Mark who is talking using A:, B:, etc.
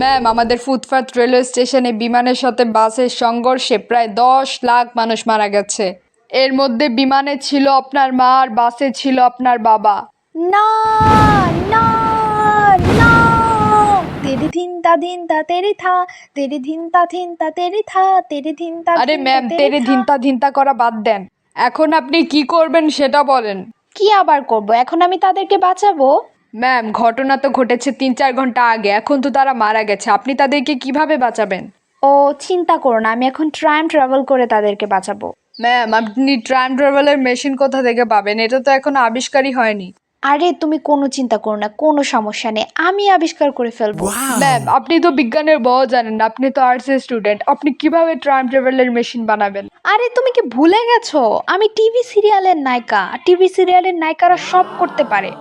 A: Ma'am, আমাদের ফুটপাত railway স্টেশনে বিমানের সাথে বাসের সংঘর্ষে প্রায় 10 লাখ মানুষ মারা গেছে। এর মধ্যে বিমানে ছিল আপনার মা আর বাসে ছিল আপনার বাবা।
B: না না না তেরি ধিন তা ধিন তা তেরি থা তেরি ধিন তা থিন তা তেরি থা তেরি ধিন তা
A: আরে
B: ধিন তা
A: ম্যাম,
B: তেরি
A: তেরে
B: থা।
A: ধিনতা ধিনতা করা বাদ দেন। এখন আপনি কি করবেন সেটা বলেন।
B: কি আবার করব? এখন আমি তাদেরকে বাঁচাবো।
A: ম্যাম, ঘটনা তো ঘটেছে 3-4 ঘন্টা আগে, এখন তো তারা মারা গেছে, আপনি তাদেরকে কিভাবে বাঁচাবেন?
B: ও চিন্তা করো না, আমি এখন টাইম ট্রাভেল করে তাদেরকে বাঁচাবো।
A: ম্যাম, আপনি টাইম ট্রাভেলের মেশিন কোথা থেকে পাবেন? এটা তো এখনো আবিষ্কারই হয়নি।
B: আরে তুমি কোনো চিন্তা করো না, কোনো সমস্যা নেই, আমি আবিষ্কার করে ফেলবো।
A: ম্যাম, আপনি তো বিজ্ঞানের বউ জানেন না, আপনি তো আর্টসের স্টুডেন্ট, আপনি কিভাবে টাইম ট্রাভেলের মেশিন বানাবেন?
B: আরে তুমি কি ভুলে গেছো? আমি টিভি সিরিয়ালের নায়িকা, টিভি সিরিয়ালের নায়িকারা সব করতে পারে।